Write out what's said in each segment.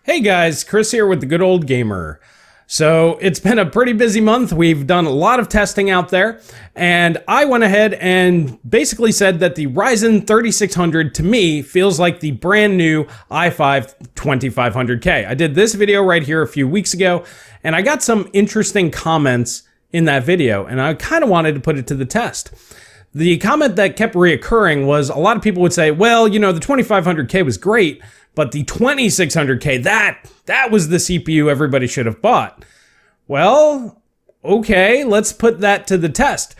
Hey guys, Chris here with the Good Old Gamer. So it's been a pretty busy month. We've done a lot of testing out there, and I went ahead and basically said that the Ryzen 3600 to me feels like the brand new i5 2500K. I did this video right here a few weeks ago, and I got some interesting comments in that video, and I kind of wanted to put it to the test. The comment that kept reoccurring was a lot of people would say, well, you know, the 2500K was great, but the 2600K, that was the CPU everybody should have bought. Well, okay, let's put that to the test.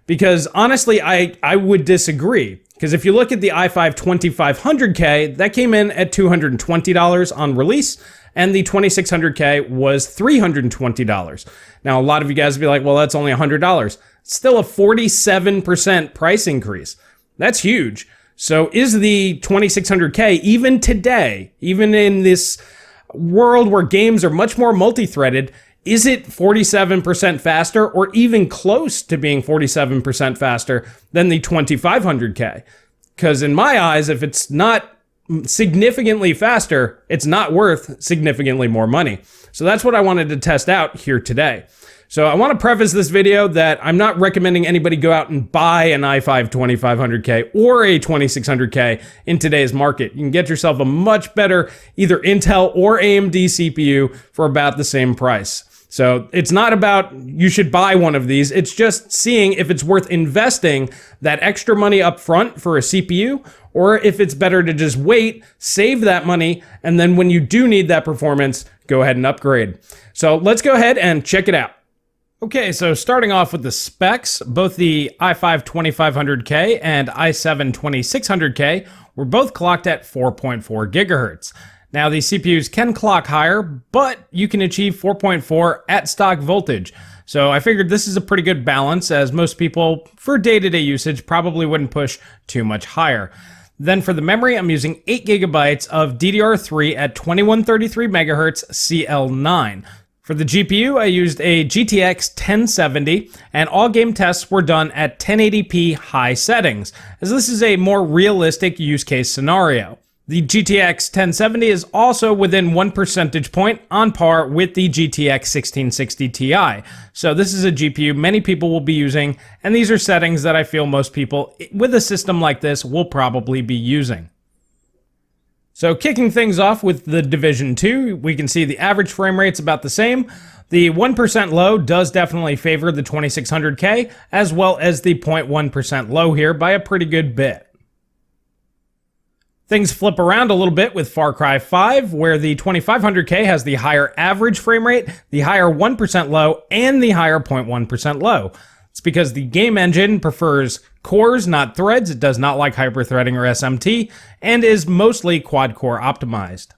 Because honestly, I would disagree. Because if you look at the i5 2500K, that came in at $220 on release, and the 2600K was $320. Now, a lot of you guys would be like, well, that's only $100. Still a 47% price increase. That's huge. So is the 2600K, even today, even in this world where games are much more multi-threaded, is it 47% faster or even close to being 47% faster than the 2500K? Because in my eyes, if it's not significantly faster, it's not worth significantly more money. So that's what I wanted to test out here today. So I want to preface this video that I'm not recommending anybody go out and buy an i5 2500K or a 2600K in today's market. You can get yourself a much better either Intel or AMD CPU for about the same price. So it's not about you should buy one of these. It's just seeing if it's worth investing that extra money up front for a CPU, or if it's better to just wait, save that money, and then when you do need that performance, go ahead and upgrade. So let's go ahead and check it out. Okay, so starting off with the specs, both the i5 2500K and i7 2600K were both clocked at 4.4 gigahertz. Now, these CPUs can clock higher, but you can achieve 4.4 at stock voltage. So I figured this is a pretty good balance, as most people, for day-to-day usage, probably wouldn't push too much higher. Then for the memory, I'm using 8 gigabytes of DDR3 at 2133 megahertz CL9. For the GPU, I used a GTX 1070, and all game tests were done at 1080p high settings, as this is a more realistic use case scenario. The GTX 1070 is also within 1 percentage point on par with the GTX 1660 Ti. So this is a GPU many people will be using, and these are settings that I feel most people with a system like this will probably be using. So kicking things off with the Division 2, we can see the average frame rate's about the same. The 1% low does definitely favor the 2600K, as well as the 0.1% low here by a pretty good bit. Things flip around a little bit with Far Cry 5, where the 2500K has the higher average frame rate, the higher 1% low, and the higher 0.1% low. It's because the game engine prefers cores, not threads. It does not like hyperthreading or SMT, and is mostly quad-core optimized.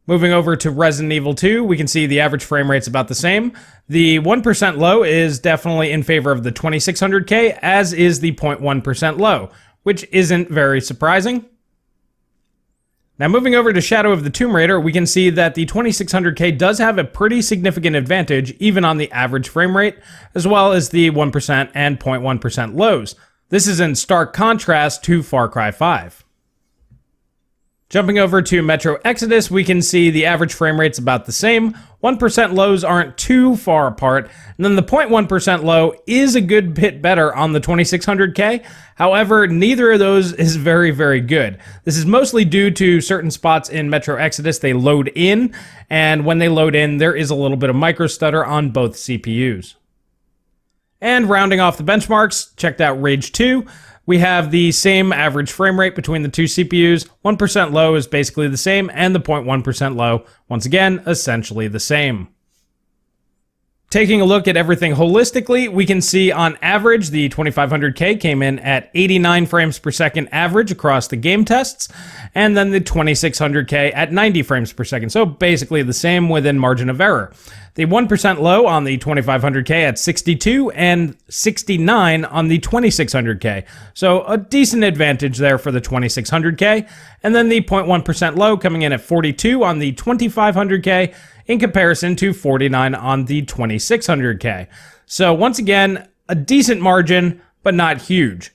Moving over to Resident Evil 2, we can see the average frame rate's about the same. The 1% low is definitely in favor of the 2600K, as is the 0.1% low, which isn't very surprising. Now moving over to Shadow of the Tomb Raider, we can see that the 2600K does have a pretty significant advantage even on the average frame rate, as well as the 1% and 0.1% lows. This is in stark contrast to Far Cry 5. Jumping over to Metro Exodus, we can see the average frame rate's about the same. 1% lows aren't too far apart, and then the 0.1% low is a good bit better on the 2600K. However, neither of those is very, very good. This is mostly due to certain spots in Metro Exodus they load in, and when they load in, there is a little bit of micro stutter on both CPUs. And rounding off the benchmarks, checked out Rage 2. We have the same average frame rate between the two CPUs. 1% low is basically the same, and the 0.1% low, once again, essentially the same. Taking a look at everything holistically, we can see on average the 2500K came in at 89 frames per second average across the game tests, and then the 2600K at 90 frames per second, so basically the same within margin of error. The 1% low on the 2500K at 62 and 69 on the 2600K, so a decent advantage there for the 2600K, and then the 0.1% low coming in at 42 on the 2500K, in comparison to 49 on the 2600K. So once again, a decent margin, but not huge.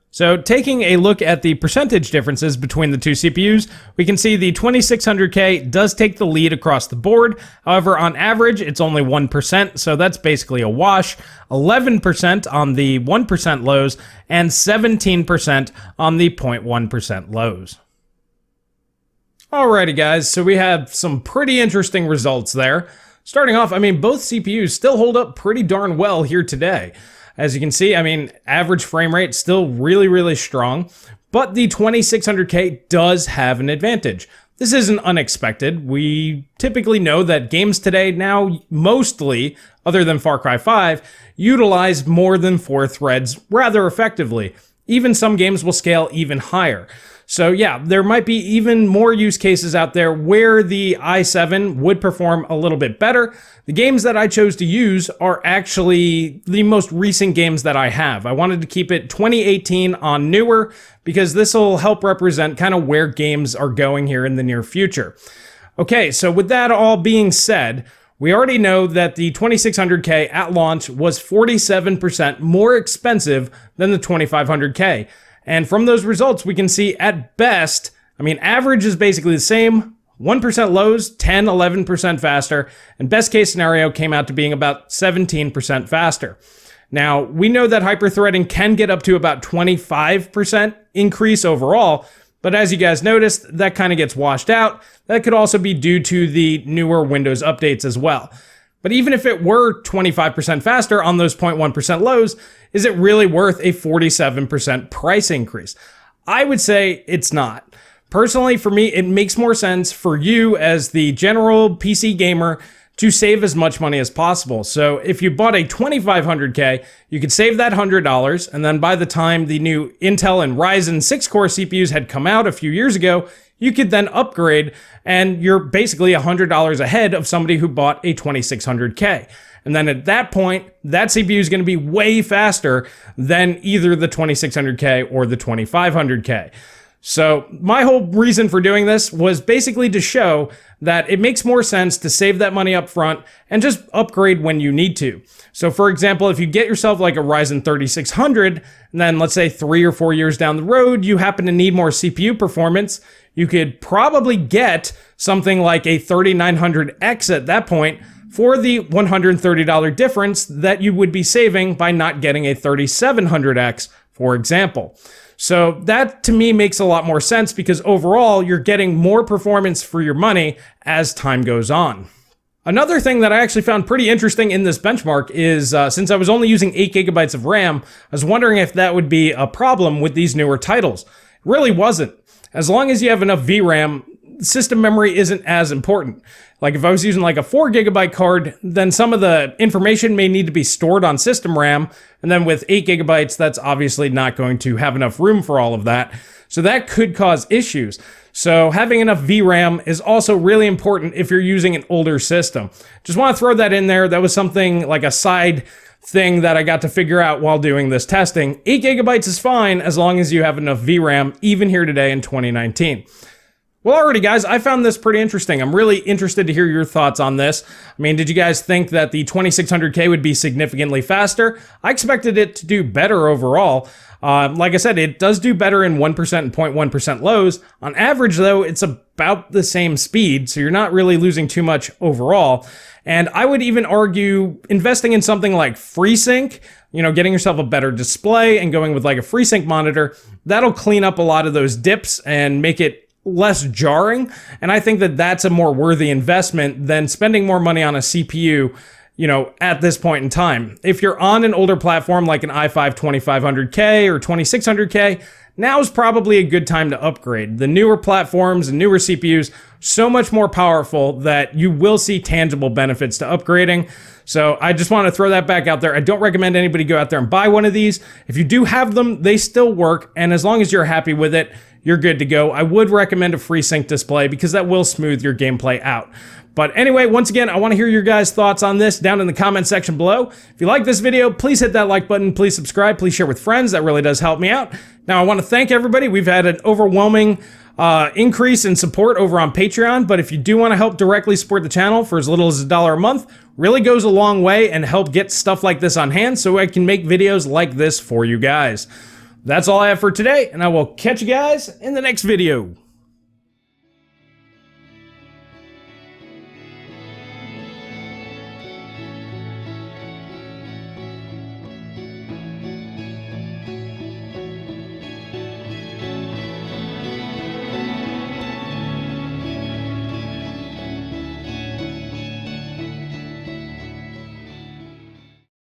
So taking a look at the percentage differences between the two CPUs, we can see the 2600K does take the lead across the board. However, on average, it's only 1%, so that's basically a wash. 11% on the 1% lows, and 17% on the 0.1% lows. Alrighty guys, so we have some pretty interesting results there. Starting off, I mean, both CPUs still hold up pretty darn well here today. As you can see, I mean, average frame rate still really strong, but the 2600K does have an advantage. This isn't unexpected. We typically know that games today now mostly, other than Far Cry 5, utilize more than 4 threads rather effectively. Even some games will scale even higher. So yeah, there might be even more use cases out there where the i7 would perform a little bit better. The games that I chose to use are actually the most recent games that I have. I wanted to keep it 2018 on newer because this will help represent kind of where games are going here in the near future. Okay, so with that all being said, we already know that the 2600K at launch was 47% more expensive than the 2500K. And from those results, we can see at best, I mean, average is basically the same, 1% lows, 10, 11% faster, and best case scenario came out to being about 17% faster. Now, we know that hyperthreading can get up to about 25% increase overall, but as you guys noticed, that kind of gets washed out. That could also be due to the newer Windows updates as well. But even if it were 25% faster on those 0.1% lows, is it really worth a 47% price increase? I would say it's not. Personally, for me, it makes more sense for you as the general PC gamer to save as much money as possible. So if you bought a 2500K, you could save that $100, and then by the time the new Intel and Ryzen 6-core CPUs had come out a few years ago, you could then upgrade, and you're basically $100 ahead of somebody who bought a 2600K. And then at that point, that CPU is going to be way faster than either the 2600K or the 2500K. So my whole reason for doing this was basically to show that it makes more sense to save that money up front and just upgrade when you need to. So for example, if you get yourself like a Ryzen 3600, and then let's say 3 or 4 years down the road, you happen to need more CPU performance, you could probably get something like a 3900X at that point for the $130 difference that you would be saving by not getting a 3700X, for example. So that to me makes a lot more sense because overall you're getting more performance for your money as time goes on. Another thing that I actually found pretty interesting in this benchmark is since I was only using 8 gigabytes of RAM, I was wondering if that would be a problem with these newer titles. It really wasn't. As long as you have enough VRAM, system memory isn't as important. Like if I was using like a 4 gigabyte card, then some of the information may need to be stored on system RAM. And then with 8 gigabytes, that's obviously not going to have enough room for all of that. So that could cause issues. So having enough VRAM is also really important if you're using an older system. Just want to throw that in there. That was something like a side thing that I got to figure out while doing this testing. 8 gigabytes is fine as long as you have enough VRAM, even here today in 2019. Well, alrighty guys, I found this pretty interesting. I'm really interested to hear your thoughts on this. I mean, did you guys think that the 2600K would be significantly faster? I expected it to do better overall. Like I said, it does do better in 1% and 0.1% lows. On average, though, it's about the same speed, so you're not really losing too much overall. And I would even argue investing in something like FreeSync, you know, getting yourself a better display and going with like a FreeSync monitor, that'll clean up a lot of those dips and make it less jarring. And I think that that's a more worthy investment than spending more money on a CPU, you know, at this point in time. If you're on an older platform like an i5 2500K or 2600K, now is probably a good time to upgrade. The newer platforms and newer CPUs, so much more powerful that you will see tangible benefits to upgrading. So I just want to throw that back out there. I don't recommend anybody go out there and buy one of these. If you do have them, they still work. And as long as you're happy with it, you're good to go. I would recommend a FreeSync display because that will smooth your gameplay out. But anyway, once again, I want to hear your guys' thoughts on this down in the comment section below. If you like this video, please hit that like button. Please subscribe. Please share with friends. That really does help me out. Now, I want to thank everybody. We've had an overwhelming increase in support over on Patreon. But if you do want to help directly support the channel for as little as $1 a month, really goes a long way and help get stuff like this on hand so I can make videos like this for you guys. That's all I have for today, and I will catch you guys in the next video.